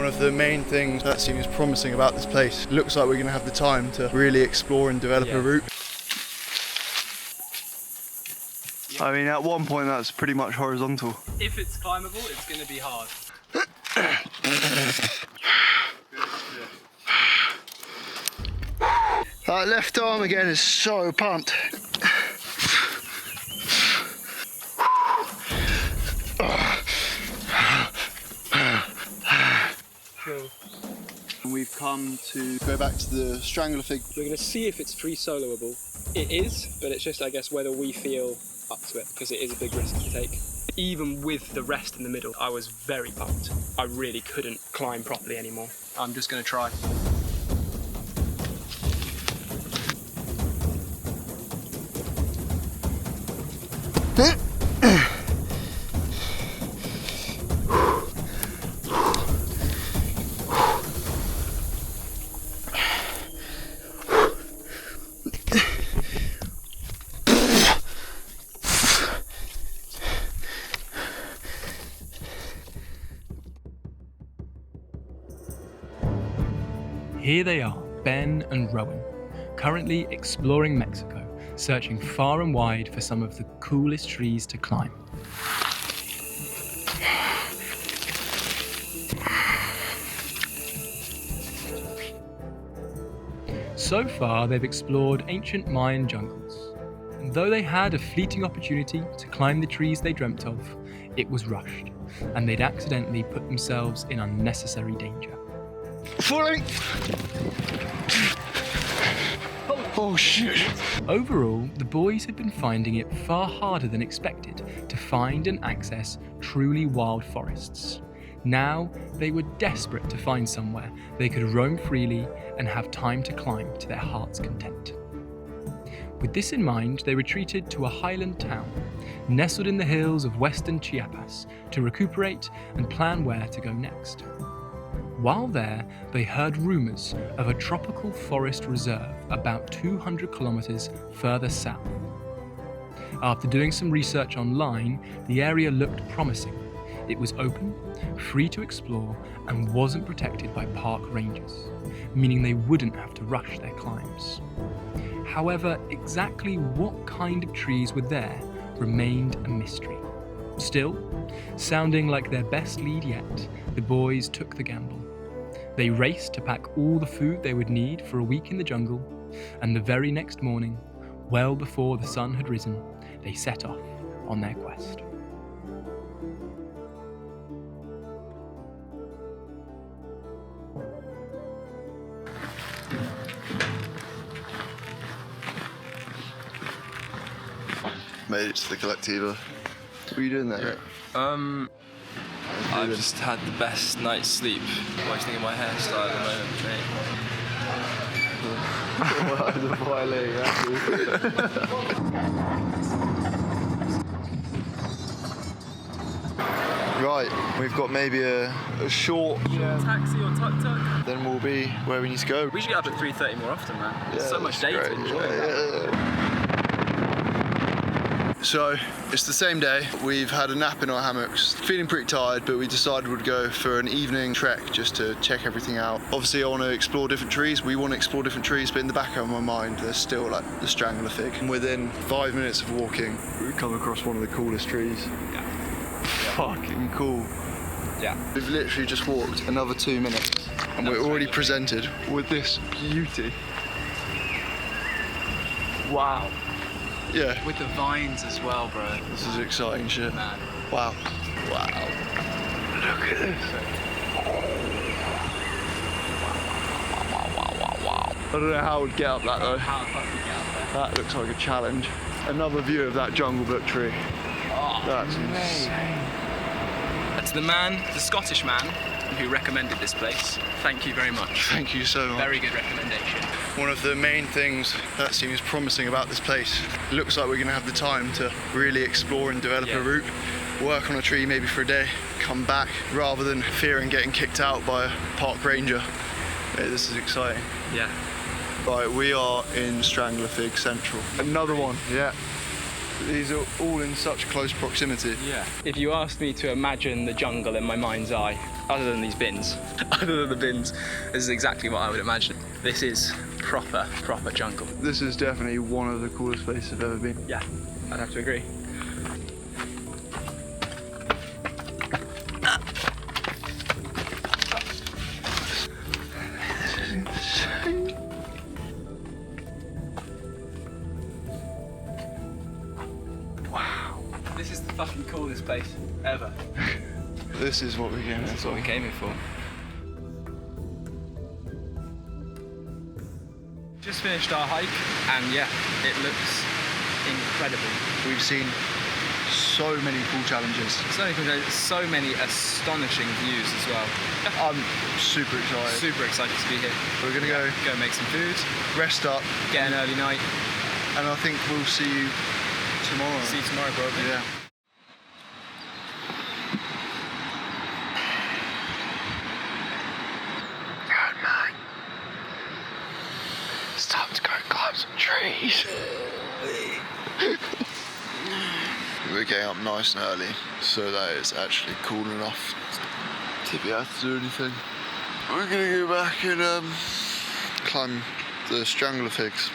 One of the main things that seems promising about this place, looks like we're going to have the time to really explore and develop a route. I mean, at one point that's pretty much horizontal. If it's climbable, it's going to be hard. That left arm again is so pumped. Cool. We've come to go back to the strangler fig. We're going to see if it's free soloable. It is, but it's just, I guess, whether we feel up to it, because it is a big risk to take. Even with the rest in the middle, I was very pumped. I really couldn't climb properly anymore. I'm just going to try. Here they are, Ben and Rowen, currently exploring Mexico, searching far and wide for some of the coolest trees to climb. So far, they've explored ancient Mayan jungles, and though they had a fleeting opportunity to climb the trees they dreamt of, it was rushed, and they'd accidentally put themselves in unnecessary danger. Falling! Oh shit! Overall, the boys had been finding it far harder than expected to find and access truly wild forests. Now, they were desperate to find somewhere they could roam freely and have time to climb to their heart's content. With this in mind, they retreated to a highland town, nestled in the hills of western Chiapas, to recuperate and plan where to go next. While there, they heard rumours of a tropical forest reserve about 200 kilometres further south. After doing some research online, the area looked promising. It was open, free to explore, and wasn't protected by park rangers, meaning they wouldn't have to rush their climbs. However, exactly what kind of trees were there remained a mystery. Still, sounding like their best lead yet, the boys took the gamble. They raced to pack all the food they would need for a week in the jungle, and the very next morning, well before the sun had risen, they set off on their quest. Made it to the Collectiva. What are you doing there? I've just had the best night's sleep. What do you think of my hairstyle at the moment, mate? Right, we've got maybe a short Taxi or tuk-tuk? then we'll be where we need to go. We should get up at 3:30 more often, man. There's so much day to enjoy. So, it's the same day. We've had a nap in our hammocks. Feeling pretty tired, but we decided we'd go for an evening trek just to check everything out. Obviously, I want to explore different trees. We want to explore different trees, but in the back of my mind, there's still like the strangler fig. And within 5 minutes of walking, we come across one of the coolest trees. Yeah. Fucking cool. Yeah. We've literally just walked another 2 minutes, and we're already presented with this beauty. Wow. Yeah. With the vines as well, bro. This is exciting shit. Man. Wow. Wow. Look at this. Wow. I don't know how I would get up that though. How the fuck do you get up there? That looks like a challenge. Another view of that jungle book tree. Oh, That's insane. To the man, the Scottish man, who recommended this place, thank you very much. Thank you so much. Very good recommendation. One of the main things that seems promising about this place, looks like we're going to have the time to really explore and develop a route, work on a tree maybe for a day, come back, rather than fearing getting kicked out by a park ranger. Yeah, this is exciting. Yeah. Right, we are in Strangler Fig Central. Another one, yeah. These are all in such close proximity. Yeah. If you asked me to imagine the jungle in my mind's eye, other than these bins, other than the bins, this is exactly what I would imagine. This is proper jungle. This is definitely one of the coolest places I've ever been. Yeah, I'd have to agree. This is the fucking coolest place ever. This is what we came here That's what we came here for. Just finished our hike, and yeah, it looks incredible. We've seen so many cool challenges. So many astonishing views as well. I'm super excited. Super excited to be here. We're gonna go make some food, rest up, get an early night, and I think we'll see you tomorrow. see you tomorrow, probably. Yeah. Good man. It's time to go climb some trees. We're getting up nice and early so that it's actually cool enough to be able to do anything. We're gonna go back and climb the strangler figs.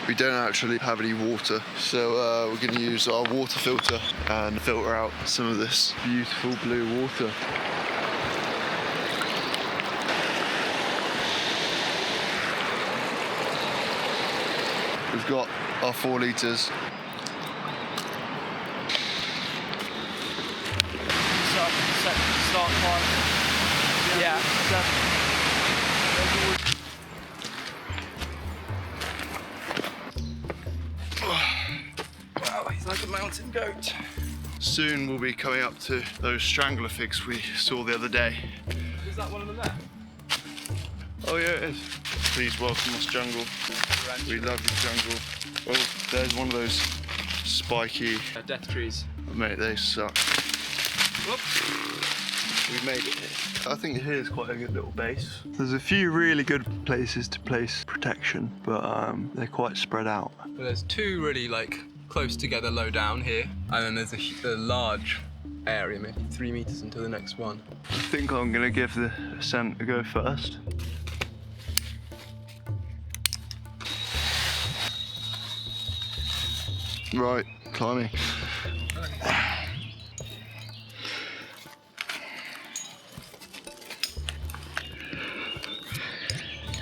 We don't actually have any water, so we're going to use our water filter and filter out some of this beautiful blue water. We've got our 4 litres. Start climb. Yeah. Wow, he's like a mountain goat. Soon we'll be coming up to those strangler figs we saw the other day. Is that one of them there? Oh yeah, it is. Please welcome us, jungle. We love you, jungle. Oh, there's one of those spiky... Death trees. Mate, they suck. Whoop. We made it here. I think here's quite a good little base. There's a few really good places to place protection, but they're quite spread out. Well, there's 2 really close together low down here, and then there's a large area, maybe 3 meters until the next one. I think I'm gonna give the ascent a go first. Right, climbing.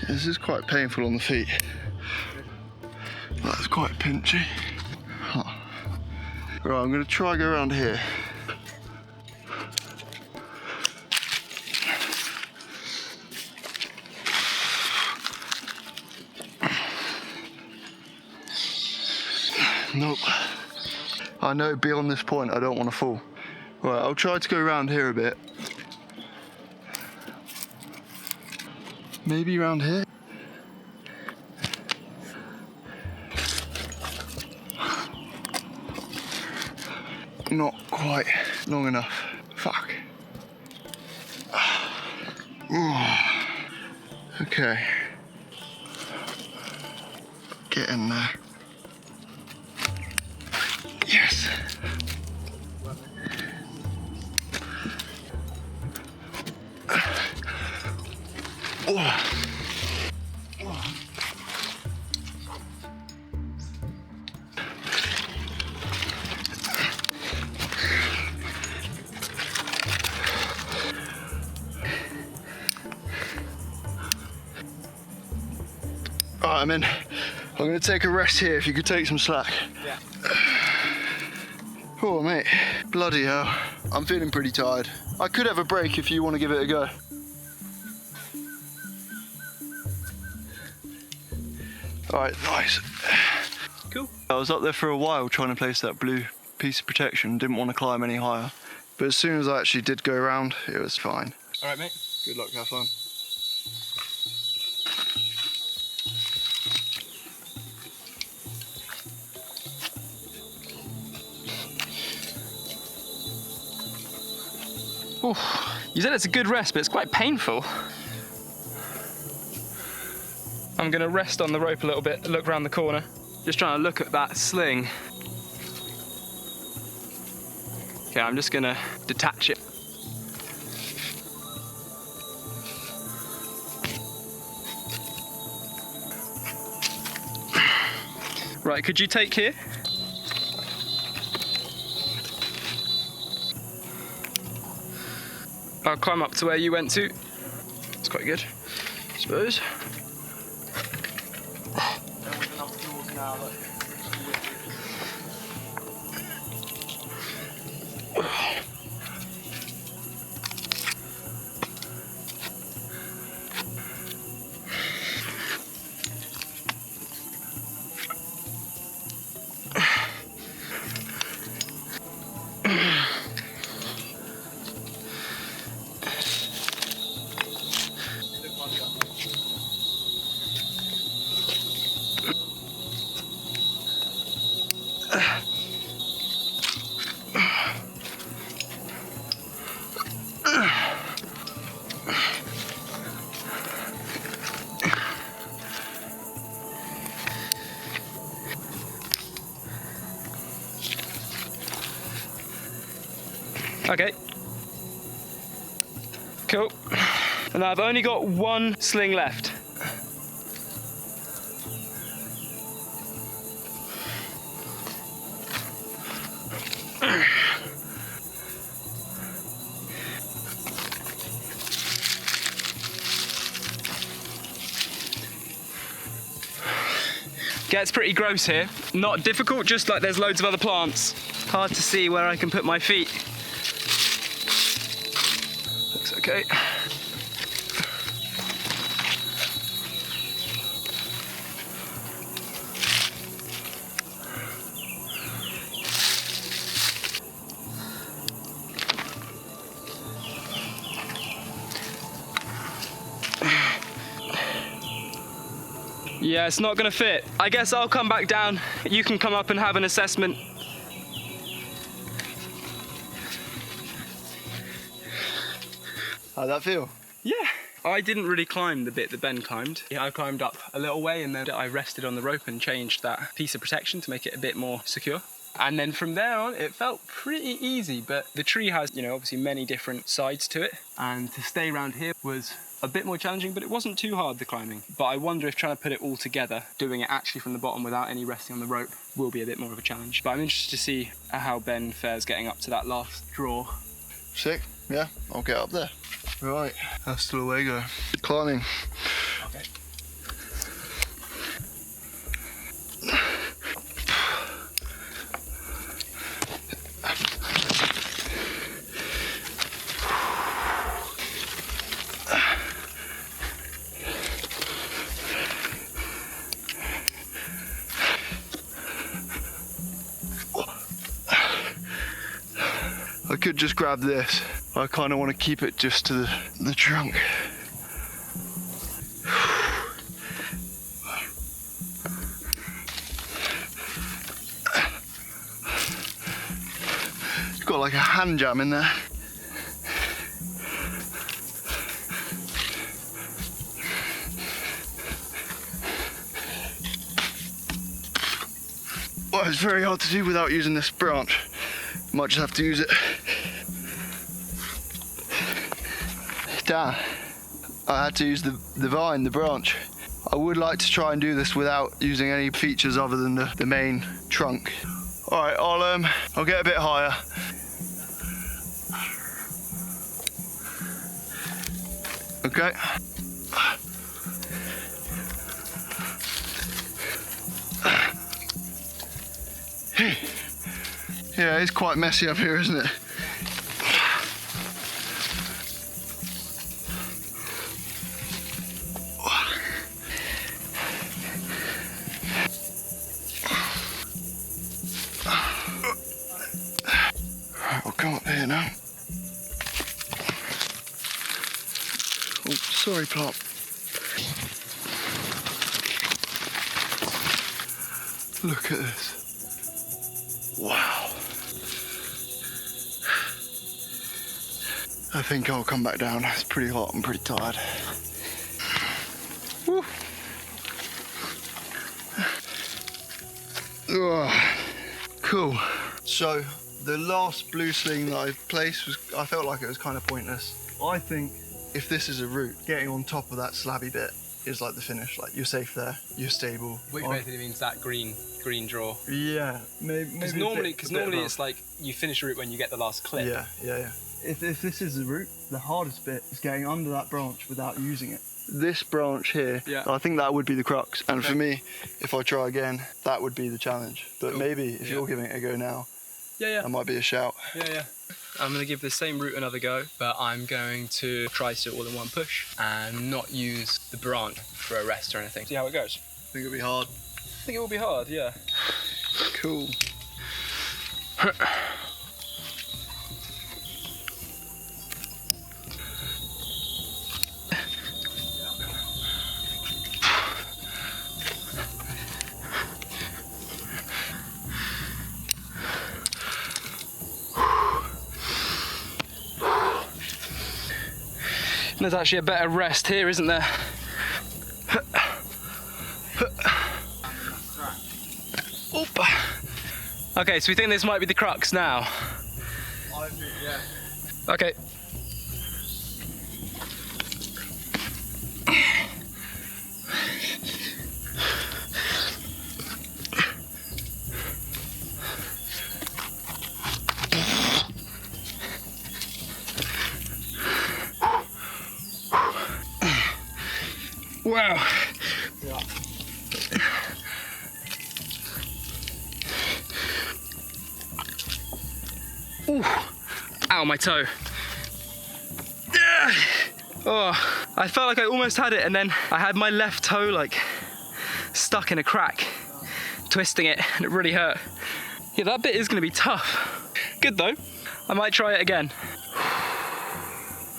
This is quite painful on the feet. That's quite pinchy. Huh. Right, I'm going to try go around here. Nope. I know beyond this point I don't want to fall. Right, I'll try to go around here a bit. Maybe around here. Not quite long enough. Fuck. Okay. Get in there. Yes. Alright, I'm in. I'm going to take a rest here if you could take some slack. Yeah. Oh, mate. Bloody hell. I'm feeling pretty tired. I could have a break if you want to give it a go. Alright, nice. Cool. I was up there for a while trying to place that blue piece of protection. Didn't want to climb any higher. But as soon as I actually did go around, it was fine. Alright, mate. Good luck, have fun. You said it's a good rest, but it's quite painful. I'm going to rest on the rope a little bit, look around the corner. Just trying to look at that sling. Okay, I'm just gonna detach it. Right, could you take here? I'll climb up to where you went to. It's quite good, I suppose. Okay. Cool. And I've only got one sling left. Gets pretty gross here. Not difficult, just like there's loads of other plants. Hard to see where I can put my feet. Looks okay. Yeah, it's not gonna fit. I guess I'll come back down. You can come up and have an assessment. How'd that feel? Yeah. I didn't really climb the bit that Ben climbed. Yeah, I climbed up a little way and then I rested on the rope and changed that piece of protection to make it a bit more secure. And then from there on, it felt pretty easy, but the tree has, you know, obviously many different sides to it. And to stay around here was a bit more challenging, but it wasn't too hard, the climbing. But I wonder if trying to put it all together, doing it actually from the bottom without any resting on the rope, will be a bit more of a challenge. But I'm interested to see how Ben fares getting up to that last draw. Sick, yeah, I'll get up there. Right, that's still away go. Climbing. Okay. I could just grab this. I kind of want to keep it just to the trunk. It's got like a hand jam in there. Well, it's very hard to do without using this branch. Might just have to use it. Damn, I had to use the vine, the branch. I would like to try and do this without using any features other than the main trunk. All right, I'll get a bit higher. Okay. Yeah, it's quite messy up here, isn't it? Right, we'll come up here now. Oh, sorry, plant. Look at this. Wow. I think I'll come back down. It's pretty hot. I'm pretty tired. Woo. Cool. So The last blue sling that I placed I felt like it was kind of pointless. I think if this is a route, getting on top of that slabby bit is like the finish. Like, you're safe there, you're stable. Which basically means that green draw. Yeah, maybe. Because normally it's like you finish a route when you get the last clip. Yeah. If this is the route, the hardest bit is getting under that branch without using it. This branch here, I think that would be the crux. And for me, if I try again, that would be the challenge. But maybe if you're giving it a go now, that might be a shout. Yeah. I'm going to give the same route another go, but I'm going to try to do it all in one push and not use the branch for a rest or anything. See how it goes. I think it'll be hard. I think it will be hard, yeah. Cool. There's actually a better rest here, isn't there? Okay, so we think this might be the crux now. I think, yeah. Okay. Wow. Yeah. Ooh. Ow, my toe. Yeah. Oh, I felt like I almost had it, and then I had my left toe like stuck in a crack, twisting it, and it really hurt. Yeah, that bit is gonna be tough. Good though. I might try it again.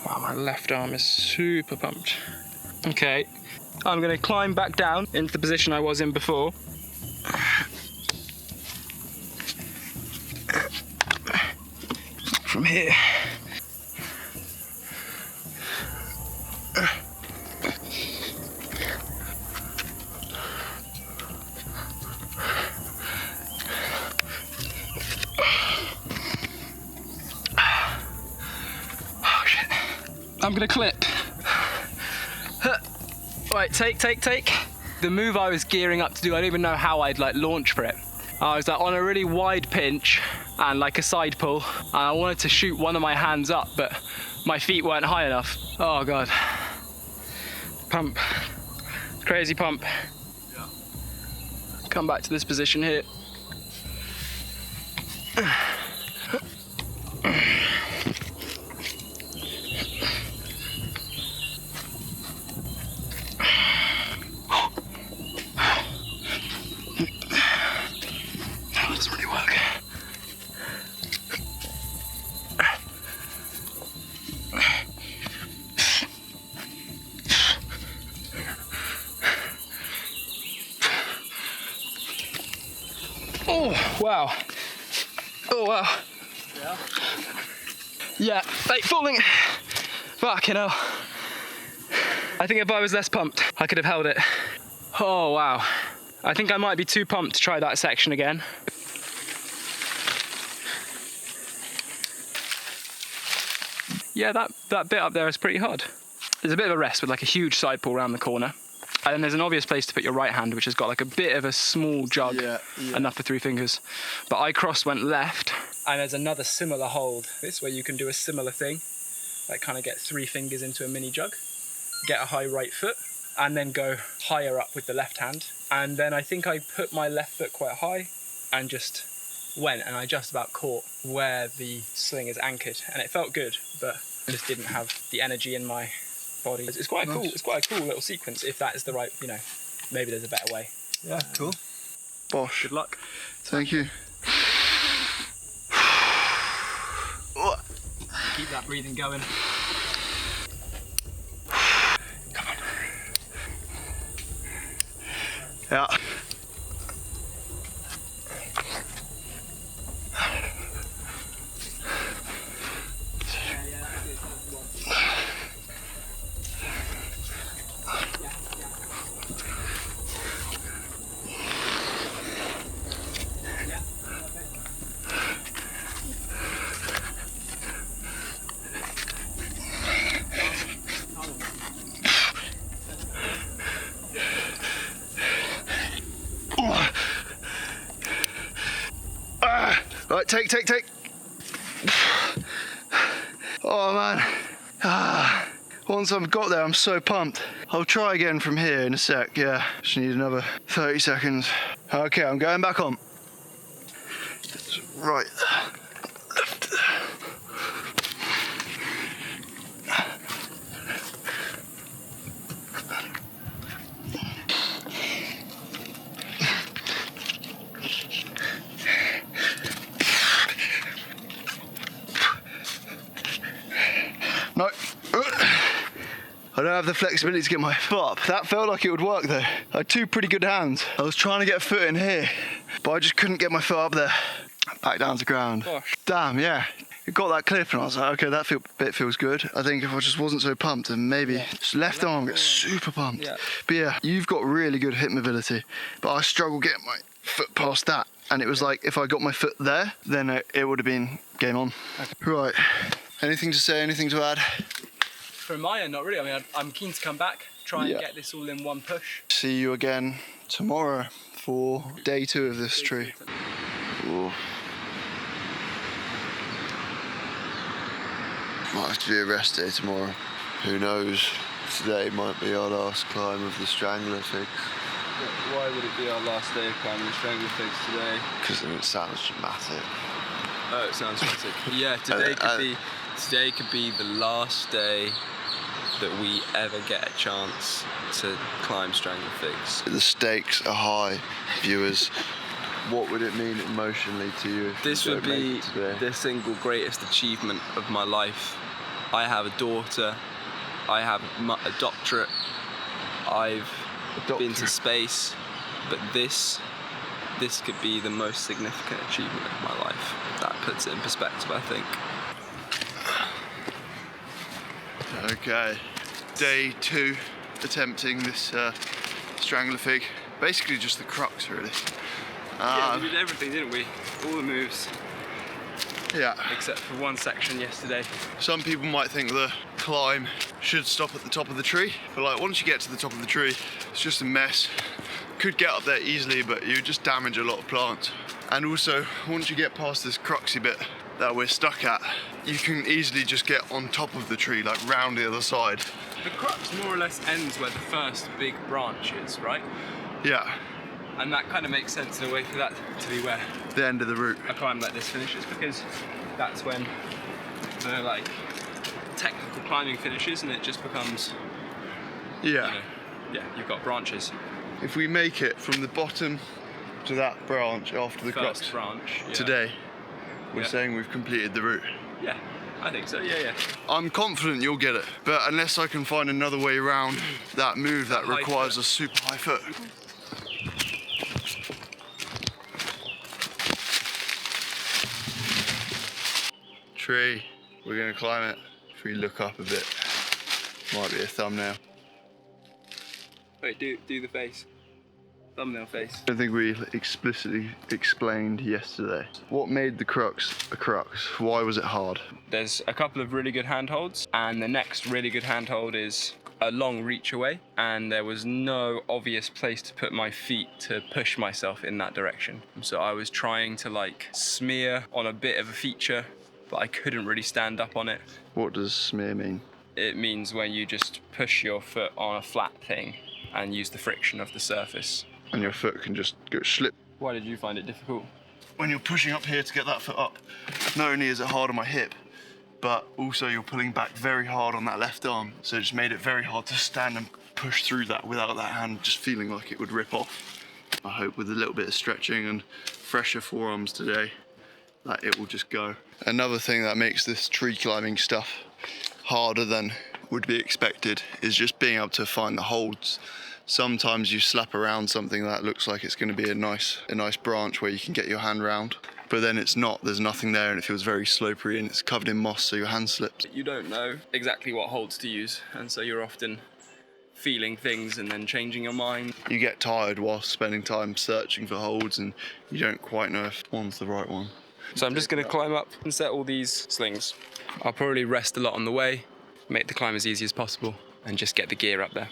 Wow, my left arm is super pumped. Okay. I'm going to climb back down into the position I was in before. From here. Oh shit. I'm going to clip. Right, take. The move I was gearing up to do, I don't even know how I'd like launch for it. I was like on a really wide pinch and like a side pull, and I wanted to shoot one of my hands up, but my feet weren't high enough. Oh God. Pump. Crazy pump. Yeah. Come back to this position here. Oh, wow. Oh, wow. Yeah? Yeah, like falling. Fucking hell. I think if I was less pumped, I could have held it. Oh, wow. I think I might be too pumped to try that section again. Yeah, that bit up there is pretty hard. There's a bit of a rest with like a huge side pull around the corner. And then there's an obvious place to put your right hand, which has got like a bit of a small jug, enough for 3 fingers. But I went left. And there's another similar hold, this where you can do a similar thing, like kind of get 3 fingers into a mini jug, get a high right foot, and then go higher up with the left hand. And then I think I put my left foot quite high and just went, and I just about caught where the sling is anchored, and it felt good, but I just didn't have the energy in my body. It's quite cool. It's quite a cool little sequence if that is the right, maybe there's a better way. Yeah, cool. Bosh. Good luck. Thank you. Keep that breathing going. Come on. Yeah. Take. Oh man. Once I've got there, I'm so pumped. I'll try again from here in a sec, yeah. Just need another 30 seconds. Okay, I'm going back on. Right. Left. No. I don't have the flexibility to get my foot up. That felt like it would work though. I had two pretty good hands. I was trying to get a foot in here, but I just couldn't get my foot up there. Back down to ground. Gosh. Damn, yeah. It got that clip and I was like, okay, that bit feels good. I think if I just wasn't so pumped, and maybe just left arm gets super pumped. Yeah. But yeah, you've got really good hip mobility, but I struggle getting my foot past that. And it was like, if I got my foot there, then it would have been game on. Okay. Right. Anything to say, anything to add? From my end, not really. I mean, I'm keen to come back, try and get this all in one push. See you again tomorrow for day 2 of this tree. Ooh. Might have to be a rest day tomorrow. Who knows? Today might be our last climb of the Strangler Figs. Why would it be our last day of climbing the Strangler Figs today? Because it sounds dramatic. Oh, it sounds dramatic. Yeah, today could be the last day that we ever get a chance to climb Strangler Figs. The stakes are high, viewers. What would it mean emotionally to you? This would be the single greatest achievement of my life. I have a daughter, I have a doctorate, I've been to space, but this could be the most significant achievement of my life. That puts it in perspective, I think. Okay, day 2 attempting this Strangler Fig. Basically just the crux, really. Yeah, we did everything, didn't we? All the moves. Yeah. Except for one section yesterday. Some people might think the climb should stop at the top of the tree, but like once you get to the top of the tree, it's just a mess. Could get up there easily, but you just damage a lot of plants. And also, once you get past this cruxy bit that we're stuck at, you can easily just get on top of the tree, like round the other side. The crux more or less ends where the first big branch is, right? Yeah. And that kind of makes sense in a way for that to be where The end of the route. a climb like this finishes, because that's when the like technical climbing finishes and it just becomes, Yeah. you've got branches. If we make it from the bottom to that branch after the crux First branch. Yeah. today, we're saying we've completed the route. Yeah, I think so, yeah. I'm confident you'll get it, but unless I can find another way around that move that High requires foot. a super high foot. Tree, we're gonna climb it. If we look up a bit, might be a thumbnail. Wait, do the face. Thumbnail face. I don't think we explicitly explained yesterday. What made the crux a crux? Why was it hard? There's a couple of really good handholds, and the next really good handhold is a long reach away, and there was no obvious place to put my feet to push myself in that direction. So I was trying to like smear on a bit of a feature, but I couldn't really stand up on it. What does smear mean? It means when you just push your foot on a flat thing and use the friction of the surface. And your foot can just go slip. Why did you find it difficult? When you're pushing up here to get that foot up, not only is it hard on my hip, but also you're pulling back very hard on that left arm. So it just made it very hard to stand and push through that without that hand just feeling like it would rip off. I hope with a little bit of stretching and fresher forearms today, that it will just go. Another thing that makes this tree climbing stuff harder than would be expected is just being able to find the holds. Sometimes you slap around something that looks like it's going to be a nice branch where you can get your hand round, but then it's not. There's nothing there, and it feels very slippery, and it's covered in moss, so your hand slips. You don't know exactly what holds to use, and so you're often feeling things and then changing your mind. You get tired while spending time searching for holds, and you don't quite know if one's the right one. So I'm just going to climb up and set all these slings. I'll probably rest a lot on the way, make the climb as easy as possible, and just get the gear up there.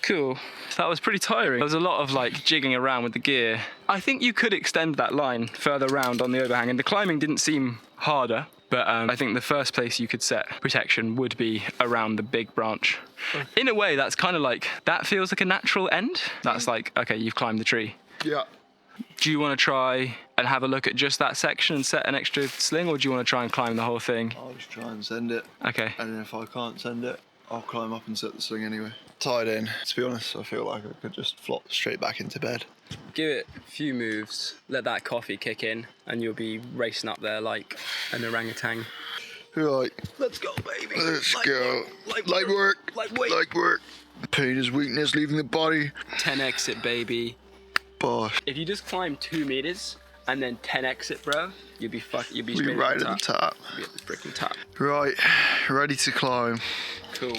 Cool. That was pretty tiring. There was a lot of like jigging around with the gear. I think you could extend that line further around on the overhang, and the climbing didn't seem harder, but I think the first place you could set protection would be around the big branch. In a way, that's kind of like, that feels like a natural end. That's like, okay, you've climbed the tree. Yeah. Do you want to try and have a look at just that section and set an extra sling, or do you want to try and climb the whole thing? I'll just try and send it. Okay. And then if I can't send it, I'll climb up and set the sling anyway. Tied in. To be honest, I feel like I could just flop straight back into bed. Give it a few moves, let that coffee kick in, and you'll be racing up there like an orangutan. Right. Let's go, baby. Let's go. Light work. Lightweight. Light work. Pain is weakness leaving the body. 10x it, baby. Bosh. If you just climb 2 meters and then 10x it, bro, you'll be straight right at at the top. You'll be at the freaking top. Right. Ready to climb. Cool.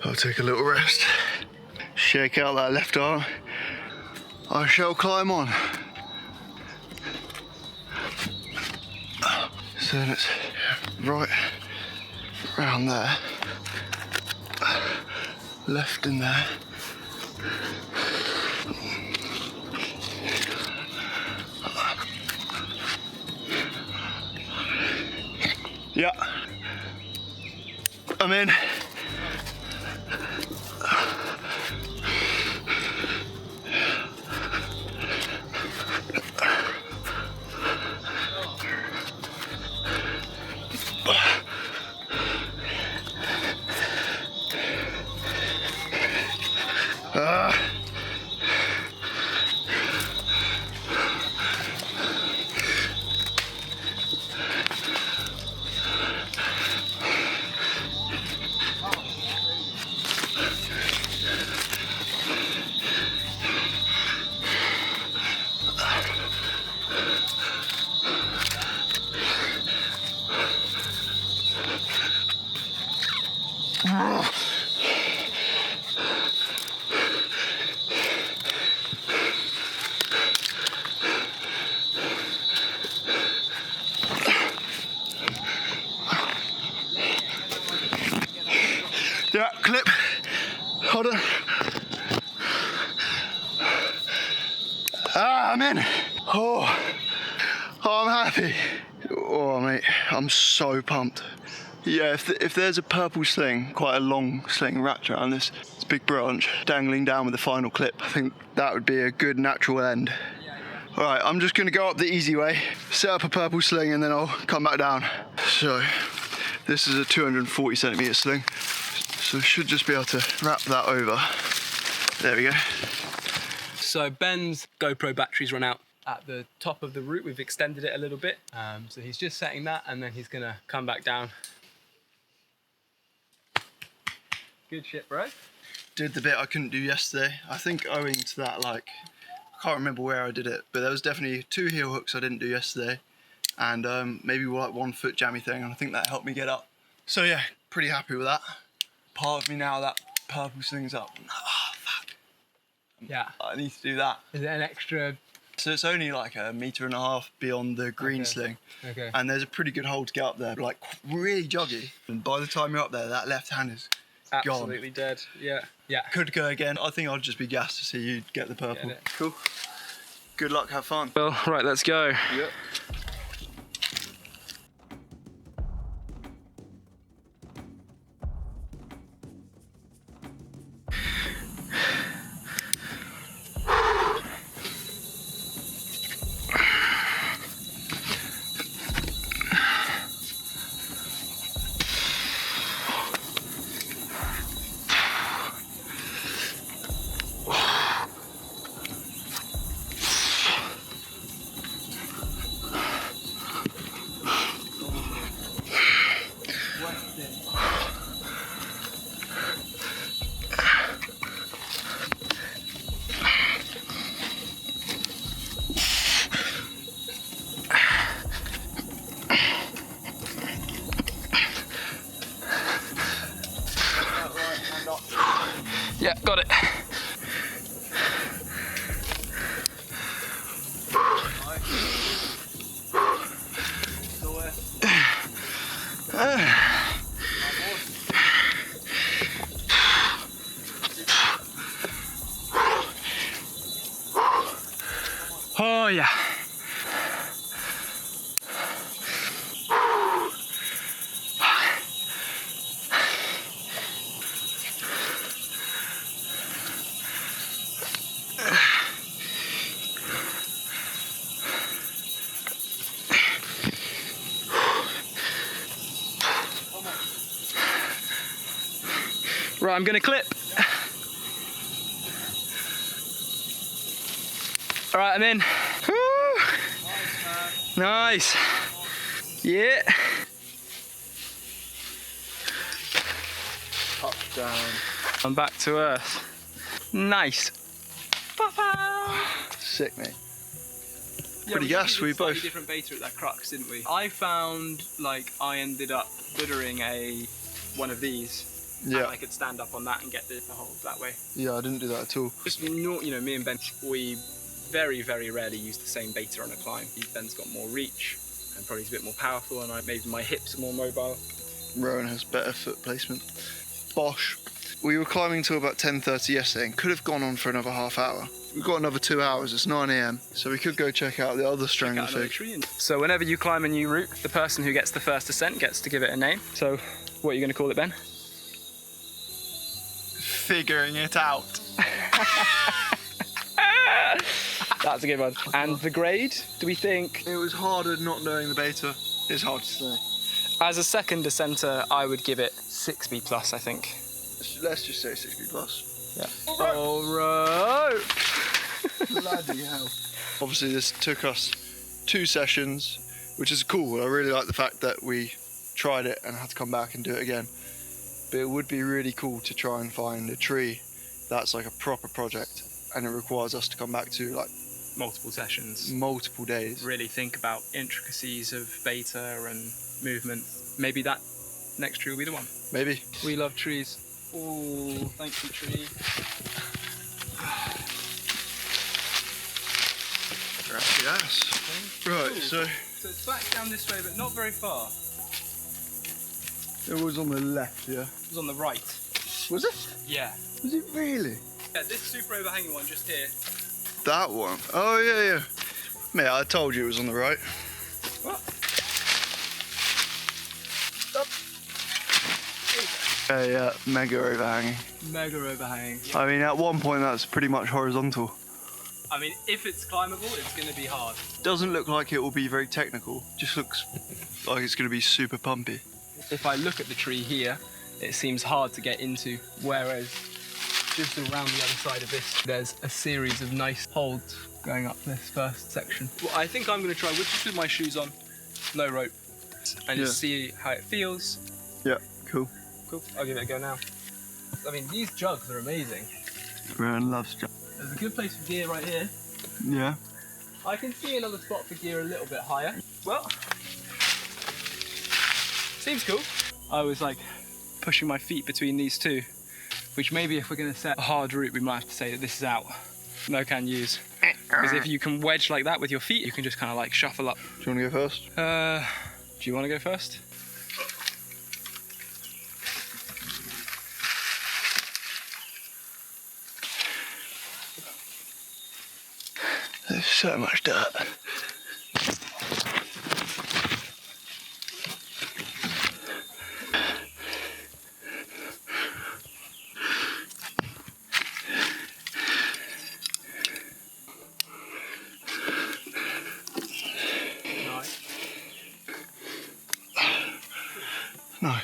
I'll take a little rest. Shake out that left arm. I shall climb on. So then it's right around there. Left in there. Yeah. I'm in. Yeah, clip. Hold on. Ah, I'm in. Oh, I'm happy. Oh, mate, I'm so pumped. Yeah, if there's a purple sling, quite a long sling wrapped around this big branch, dangling down with the final clip, I think that would be a good natural end. All right, I'm just gonna go up the easy way, set up a purple sling, and then I'll come back down. So, this is a 240 centimeter sling. So should just be able to wrap that over. There we go. So Ben's GoPro battery's run out at the top of the route. We've extended it a little bit. So he's just setting that, and then he's gonna come back down. Good shit, bro. Did the bit I couldn't do yesterday. I think owing to that, like, I can't remember where I did it, but there was definitely 2 heel hooks I didn't do yesterday, and maybe like 1 foot jammy thing, and I think that helped me get up. So yeah, pretty happy with that. Part of me now that purple sling's up. Oh, fuck. Yeah. I need to do that. Is it an extra? So it's only like 1.5 meters beyond the green sling. Okay. And there's a pretty good hole to get up there, like really joggy. And by the time you're up there, that left hand is Absolutely gone. dead. Yeah. Yeah. Could go again. I think I'd just be gassed to see you get the purple. Get it. Cool. Good luck, have fun. Well, right, let's go. Yep. Yeah, got it. Right, I'm gonna clip. All right, I'm in. Woo! Nice. Yeah. Up, down. I'm back to earth. Nice. Sick, mate. Yeah, Pretty gas, we slightly both. different beta at that crux, didn't we? I found like I ended up buttering one of these. Yeah. And I could stand up on that and get the hold that way. Yeah, I didn't do that at all. Just me and Ben, we very, very rarely use the same beta on a climb. Ben's got more reach and probably he's a bit more powerful, and maybe my hips are more mobile. Rowen has better foot placement. Bosh. We were climbing till about 10:30 yesterday and could have gone on for another half hour. We've got another 2 hours, it's 9 AM, so we could go check out the other Stranglefish. So whenever you climb a new route, the person who gets the first ascent gets to give it a name. So what are you going to call it, Ben? Figuring it out. That's a good one. And the grade, do we think? It was harder not knowing the beta. It's hard to say. As a second ascenter, I would give it 6B plus, I think. Let's just say 60 plus. Yeah. Alright. Bloody hell. Obviously this took us 2 sessions, which is cool. I really like the fact that we tried it and had to come back and do it again. But it would be really cool to try and find a tree that's like a proper project, and it requires us to come back to like Multiple sessions. multiple days. Really think about intricacies of beta and movement. Maybe that next tree will be the one. Maybe. We love trees. Oh, thank you, tree. Yes. Right, so So it's back down this way, but not very far. it was on the left, yeah. It was on the right. Was it? Yeah. Was it really? Yeah, this super overhanging one just here. That one? Oh yeah, yeah. Mate, I told you it was on the right. What? Yeah, mega overhanging. Mega overhanging. I mean, at one point that's pretty much horizontal. I mean, if it's climbable, it's going to be hard. Doesn't look like it will be very technical. Just looks like it's going to be super pumpy. If I look at the tree here, it seems hard to get into, whereas just around the other side of this, there's a series of nice holds going up this first section. Well, I think I'm going to try just with my shoes on, no rope, and just see how it feels. Yeah, cool. Cool, I'll give it a go now. I mean, these jugs are amazing. Rowen loves jump. There's a good place for gear right here. Yeah. I can see another spot for gear a little bit higher. Well, seems cool. I was like pushing my feet between these two, which maybe if we're going to set a hard route, we might have to say that this is out. No can use. Because if you can wedge like that with your feet, you can just kind of like shuffle up. Do you want to go first? Do you want to go first? There's so much dirt. Nice.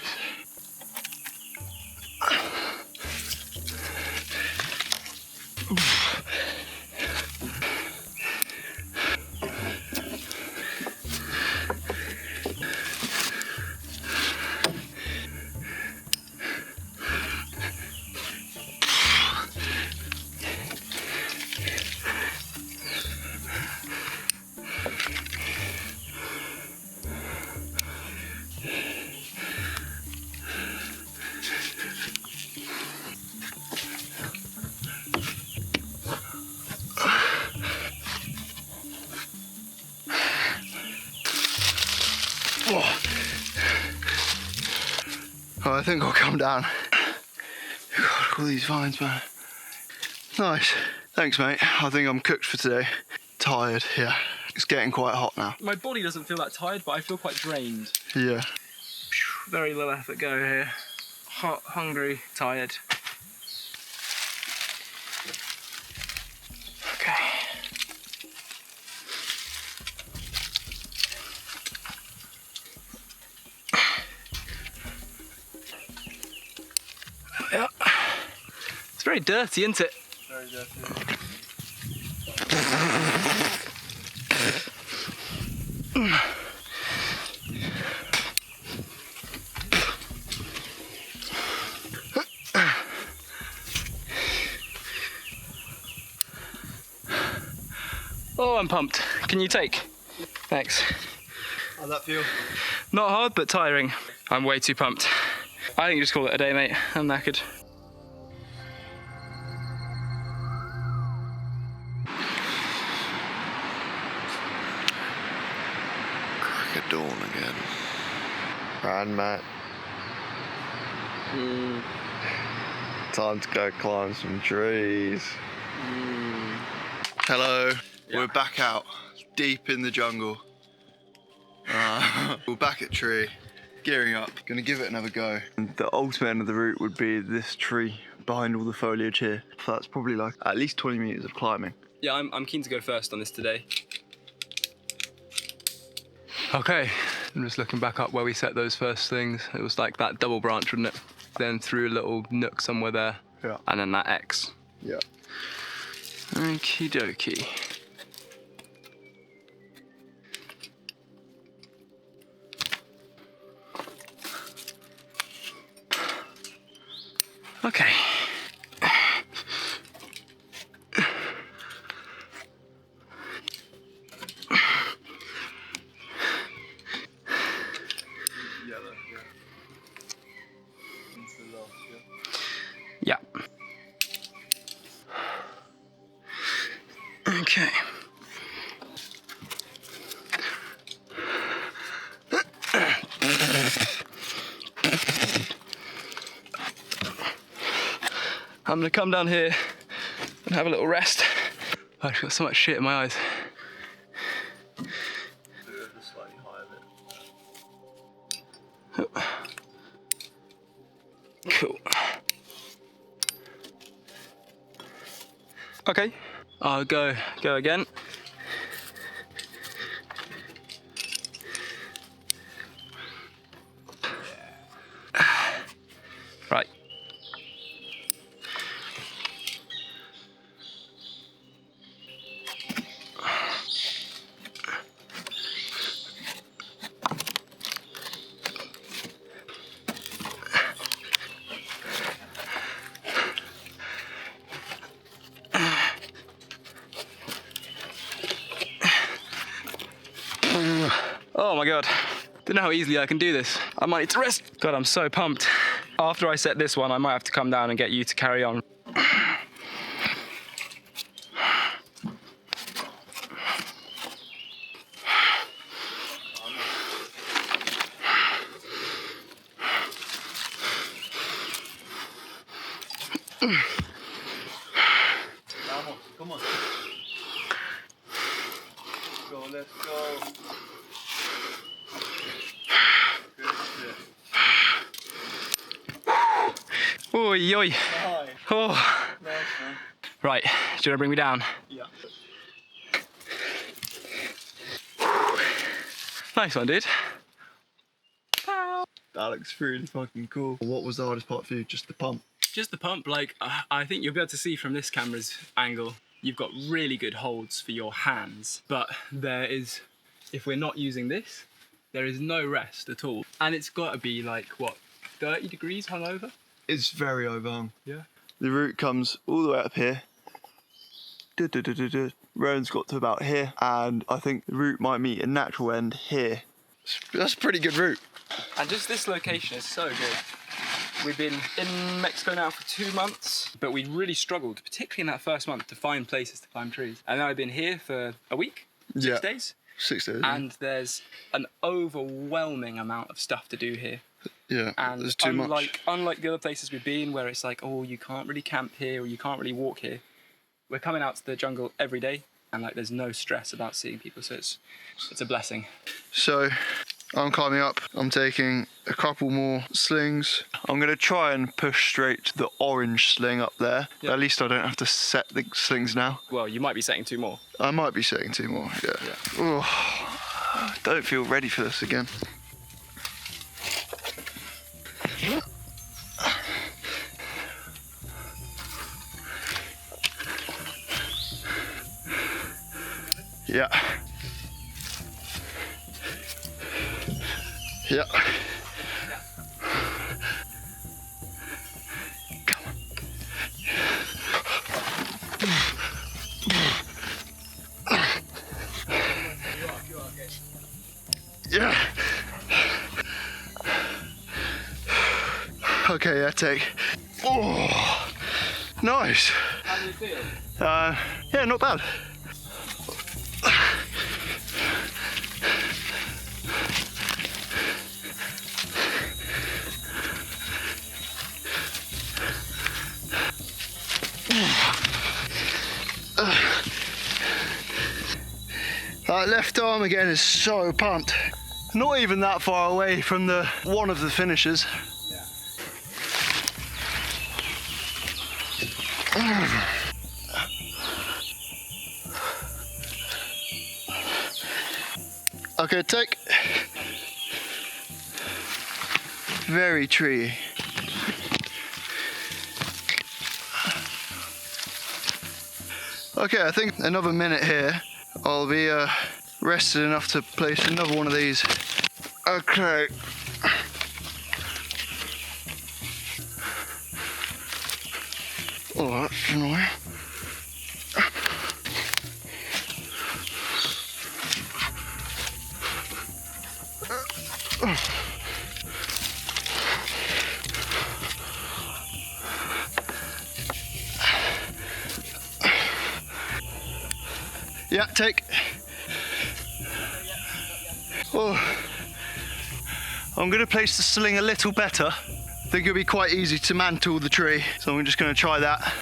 Oh, I think I'll come down. God, all these vines, man. Nice. Thanks, mate. I think I'm cooked for today. Tired, yeah. It's getting quite hot now. My body doesn't feel that tired, but I feel quite drained. Yeah. Very low effort go here. Hot, hungry, tired. Okay. Yeah. very dirty, isn't it? Very dirty. Oh, I'm pumped. Can you take? Thanks. How'd that feel? Not hard, but tiring. I'm way too pumped. I think you just call it a day, mate. I'm knackered. Crack of dawn again. And Matt. Time to go climb some trees. Hello. Yeah. We're back out, deep in the jungle. We're back at tree, gearing up, gonna give it another go. And the ultimate end of the route would be this tree behind all the foliage here. So that's probably like at least 20 meters of climbing. Yeah, I'm keen to go first on this today. Okay, I'm just looking back up where we set those first things. It was like that double branch, wouldn't it? Then through a little nook somewhere there. Yeah. And then that X. Yeah. Okie dokie. Okay. Yeah. Okay. I'm gonna come down here and have a little rest. I've got so much shit in my eyes. Cool. Okay, I'll go again. Right. Oh my God, don't know how easily I can do this. I might need to rest. God, I'm so pumped. After I set this one, I might have to come down and get you to carry on. Come on. Let's go. Oi, oi. Hi. Oh. Nice, man. Right, do you want to bring me down? Yeah. Nice one, dude. That looks really fucking cool. What was the hardest part for you? Just the pump? Just the pump, like, I think you'll be able to see from this camera's angle, you've got really good holds for your hands, but there is, if we're not using this, there is no rest at all. And it's got to be like, what, 30 degrees hungover? It's very overhung. Yeah. The route comes all the way up here. Rowan's got to about here, and I think the route might meet a natural end here. That's a pretty good route. And just this location is so good. We've been in Mexico now for 2 months, but we really struggled, particularly in that first month, to find places to climb trees. And now I've been here for a week, 6 days. 6 days. And there's an overwhelming amount of stuff to do here. Yeah, And there's too much. Unlike the other places we've been, where it's like, oh, you can't really camp here or you can't really walk here, we're coming out to the jungle every day, and like there's no stress about seeing people, so it's a blessing. So I'm climbing up. I'm taking a couple more slings. I'm gonna try and push straight to the orange sling up there. Yep. At least I don't have to set the slings now. Well, you might be setting 2 more. I might be setting 2 more. Yeah. Oh, don't feel ready for this again. Yeah. Yeah. Come on. Yeah. Okay, yeah, take. Oh, nice. How do you feel? Yeah, not bad. That left arm again is so pumped. Not even that far away from one of the finishers. Okay, take. Very tree. Okay, I think another minute here, I'll be rested enough to place another one of these. Okay. Oh, that's annoying. Yeah, take. Oh, I'm going to place the sling a little better. I think it'll be quite easy to mantle the tree, so I'm just going to try that.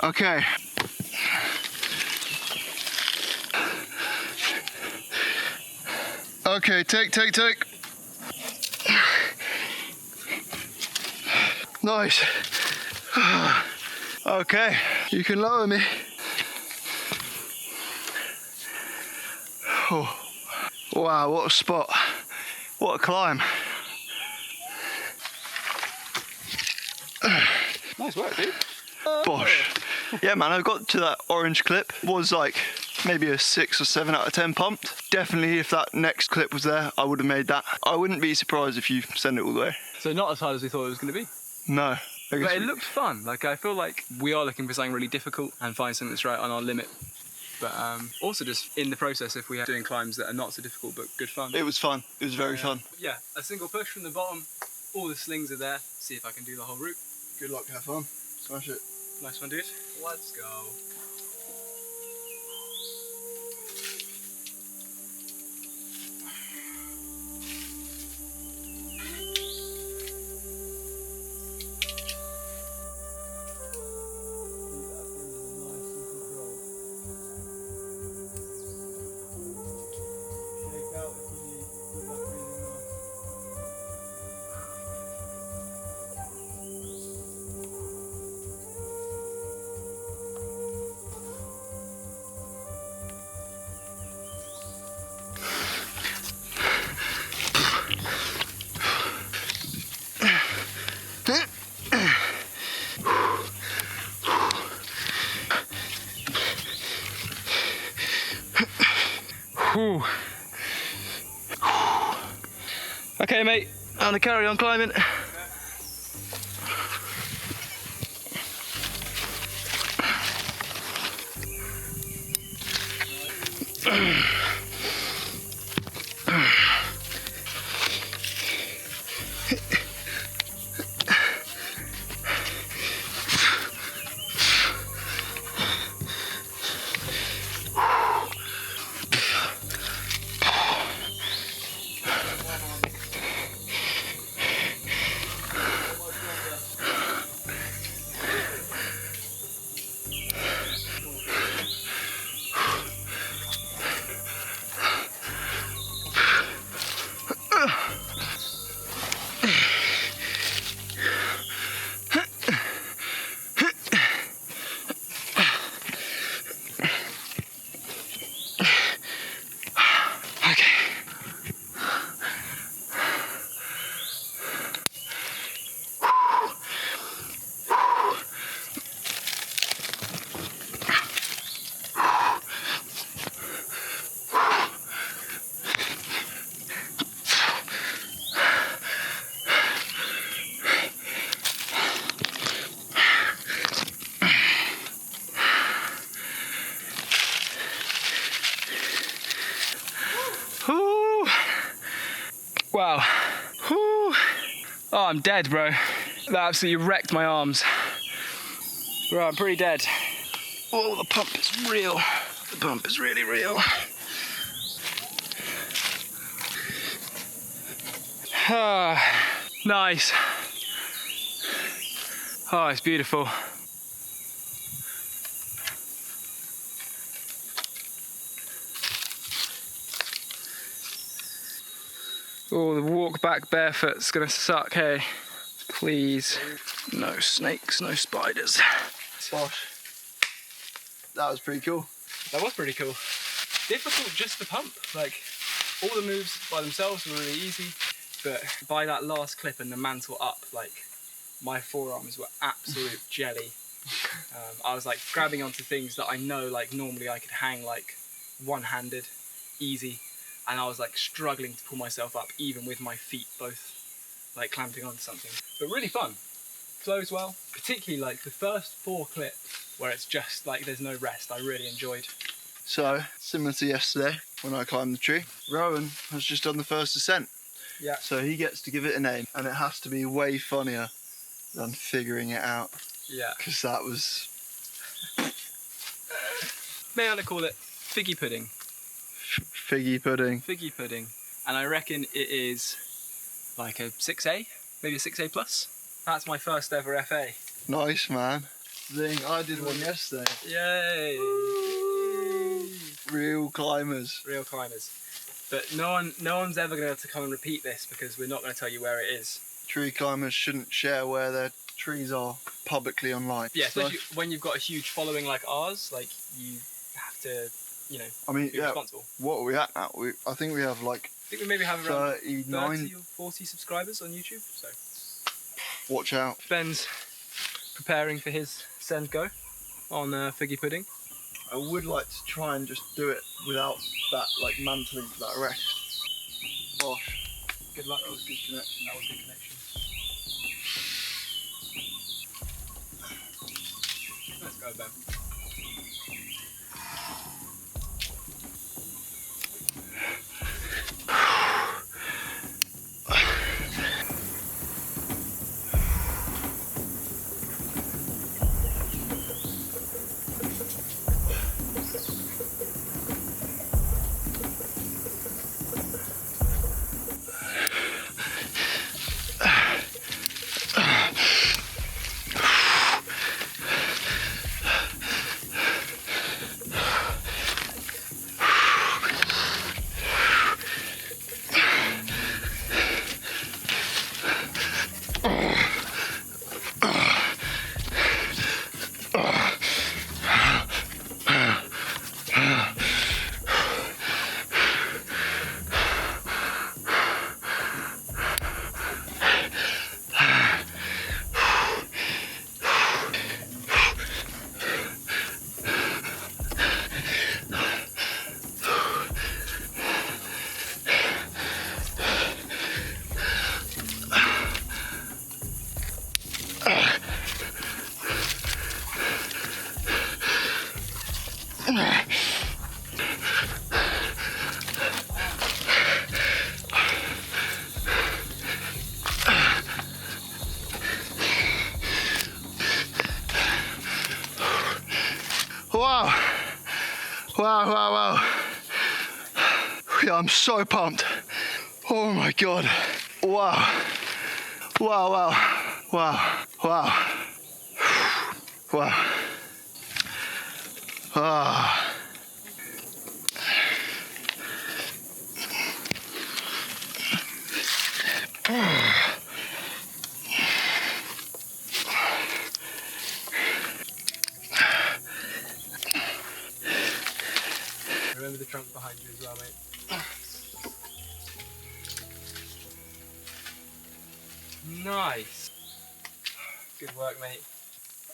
Okay. Okay, take. Nice. Okay, you can lower me. Oh. Wow, what a spot. What a climb. Nice work, dude. Bosh. Yeah, man, I got to that orange clip. Was like maybe a 6 or 7 out of 10 pumped. Definitely, if that next clip was there, I would have made that. I wouldn't be surprised if you send it all the way. So not as hard as we thought it was going to be. No. But it looked fun. Like, I feel like we are looking for something really difficult and find something that's right on our limit. But also just in the process, if we are doing climbs that are not so difficult but good fun. It was fun. It was very fun. Yeah, a single push from the bottom. All the slings are there. See if I can do the whole route. Good luck, have fun. Smash it. Nice one, dude. Let's go. Okay, mate, I'm gonna carry on climbing. Wow. Whew. Oh, I'm dead, bro. That absolutely wrecked my arms. Bro, I'm pretty dead. Oh, the pump is real. The pump is really real. Ah, nice. Oh, it's beautiful. Oh, the walk back barefoot's gonna suck, hey. Please. No snakes, no spiders. Bosh. That was pretty cool. That was pretty cool. Difficult just to pump. Like, all the moves by themselves were really easy, but by that last clip and the mantle up, like, my forearms were absolute jelly. I was like grabbing onto things that I know like normally I could hang like one-handed, easy, and I was like struggling to pull myself up even with my feet both like clamping onto something. But really fun. Flows well, particularly like the first 4 clips where it's just like there's no rest. I really enjoyed. So, similar to yesterday when I climbed the tree, Rowen has just done the first ascent. Yeah. So he gets to give it a name, and it has to be way funnier than figuring it out. Yeah. Because that was... May I call it figgy pudding? Figgy pudding. Figgy pudding. And I reckon it is like a 6A, maybe a 6A plus. That's my first ever FA. Nice, man. Zing, I did one yesterday. Yay! Real climbers. Real climbers. But no one's ever going to come and repeat this because we're not going to tell you where it is. Tree climbers shouldn't share where their trees are publicly online. Yeah, especially when you've got a huge following like ours, like you have to, you know, I mean, be yeah, responsible. what are we at now? I think we have like I think we maybe have around 39. 30 or 40 subscribers on YouTube, so. Watch out. Ben's preparing for his send go on figgy pudding. I would like to try and just do it without that like mantling for that rest. Bosh. Good luck. That was good connection. That was good connection. Let's go, Ben. Wow. Wow, wow, wow. Yeah, I'm so pumped. Oh my God. Wow. Wow, wow. Wow. Wow. Wow. Ah. Remember the trunk behind you as well, mate. Nice. Good work, mate.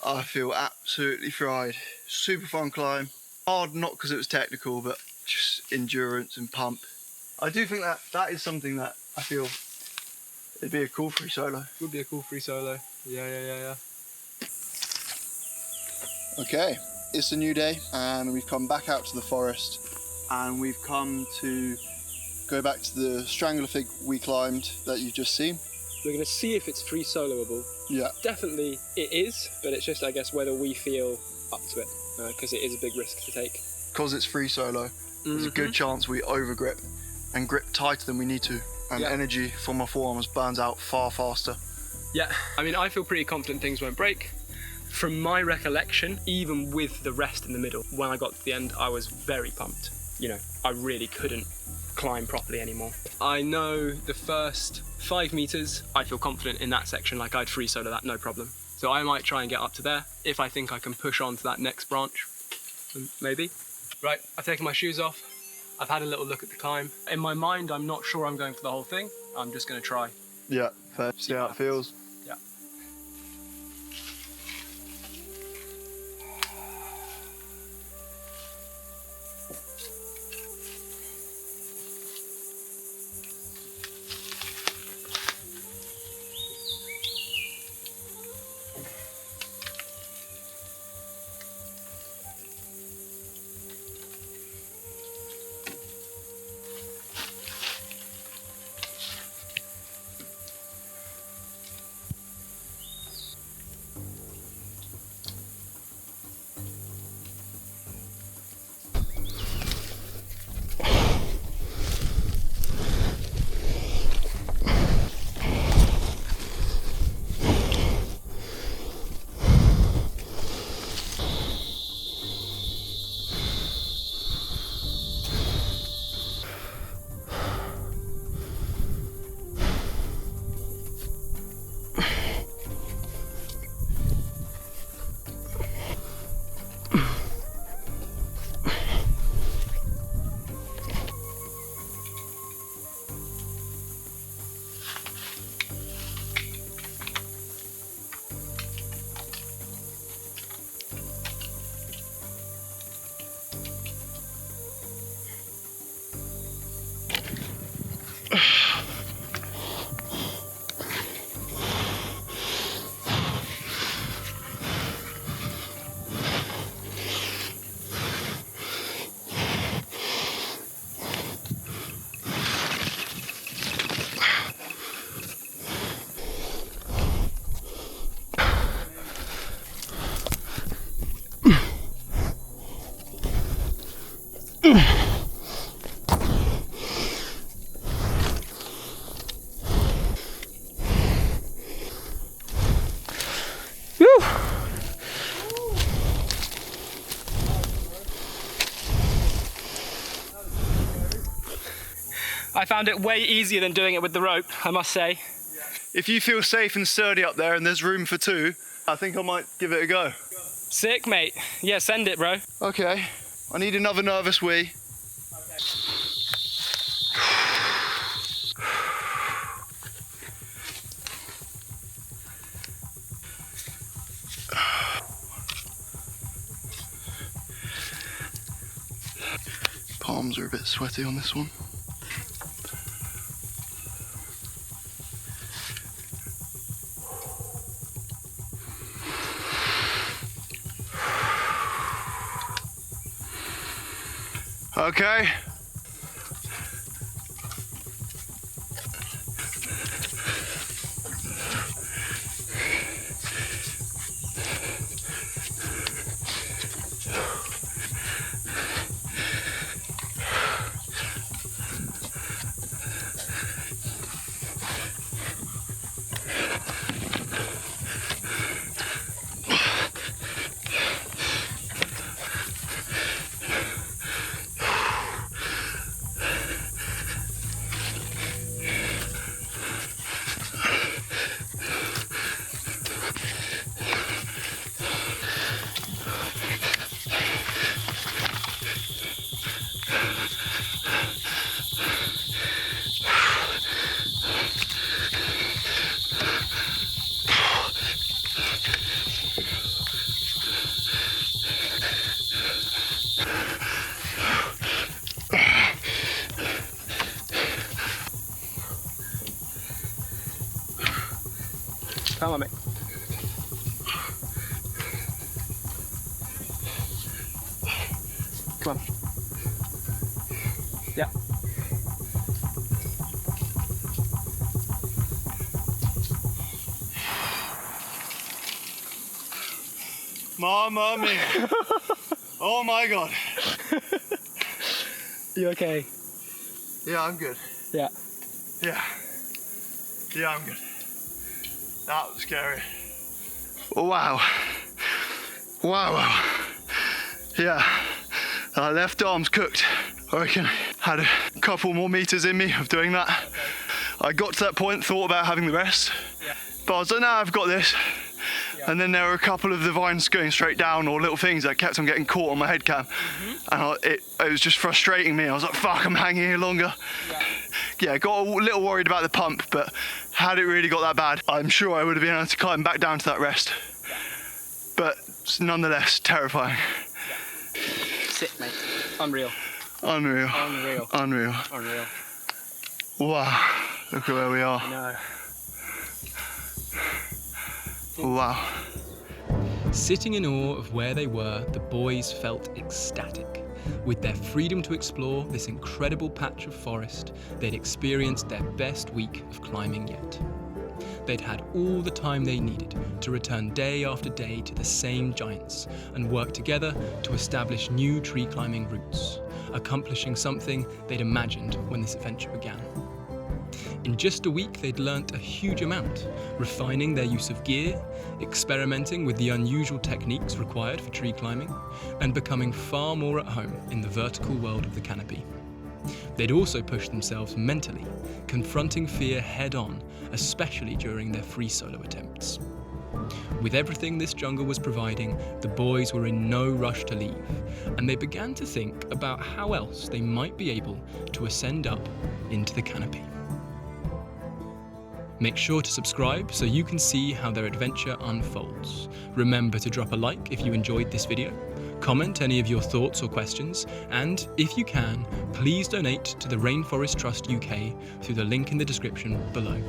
I feel absolutely fried. Super fun climb. Hard not because it was technical, but just endurance and pump. I do think that is something that I feel it'd be a cool free solo. Would be a cool free solo. Yeah. Okay, it's a new day and we've come back out to the forest and we've come to go back to the strangler fig we climbed that you've just seen. We're going to see if it's free soloable. Yeah. Definitely it is, but it's just, I guess, whether we feel up to it, because it is a big risk to take. Because it's free solo, there's a good chance we overgrip and grip tighter than we need to, and energy from our forearms burns out far faster. Yeah, I mean, I feel pretty confident things won't break. From my recollection, even with the rest in the middle, when I got to the end, I was very pumped. You know, I really couldn't climb properly anymore. I know the first 5 meters, I feel confident in that section, like I'd free solo that, no problem. So I might try and get up to there. If I think I can push on to that next branch, maybe. Right, I've taken my shoes off. I've had a little look at the climb. In my mind, I'm not sure I'm going for the whole thing. I'm just gonna try. Yeah, fair. See how it feels. Yeah. I found it way easier than doing it with the rope, I must say. If you feel safe and sturdy up there and there's room for 2, I think I might give it a go. Sick, mate. Yeah, send it, bro. Okay, I need another nervous wee. Palms are a bit sweaty on this one. Okay. Come on, mate. Come on. Yeah. Mamma mia. Oh my god. You okay? Yeah, I'm good. Yeah. Yeah. Yeah, I'm good. That was scary. Wow. Wow. Yeah. Left arm's cooked. I reckon had a couple more meters in me of doing that. I got to that point, thought about having the rest, but I was like, nah, I've got this. And then there were a couple of the vines going straight down, or little things that kept on getting caught on my head cam. And it was just frustrating me. I was like, fuck, I'm hanging here longer. Yeah, got a little worried about the pump, but had it really got that bad, I'm sure I would have been able to climb back down to that rest. But nonetheless, terrifying. Sick, mate. Unreal. Unreal. Unreal. Unreal. Unreal. Wow, look at where we are. I know. Wow. Sitting in awe of where they were, the boys felt ecstatic. With their freedom to explore this incredible patch of forest, they'd experienced their best week of climbing yet. They'd had all the time they needed to return day after day to the same giants and work together to establish new tree climbing routes, accomplishing something they'd imagined when this adventure began. In just a week, they'd learnt a huge amount, refining their use of gear, experimenting with the unusual techniques required for tree climbing, and becoming far more at home in the vertical world of the canopy. They'd also pushed themselves mentally, confronting fear head-on, especially during their free solo attempts. With everything this jungle was providing, the boys were in no rush to leave, and they began to think about how else they might be able to ascend up into the canopy. Make sure to subscribe so you can see how their adventure unfolds. Remember to drop a like if you enjoyed this video, comment any of your thoughts or questions, and if you can, please donate to the Rainforest Trust UK through the link in the description below.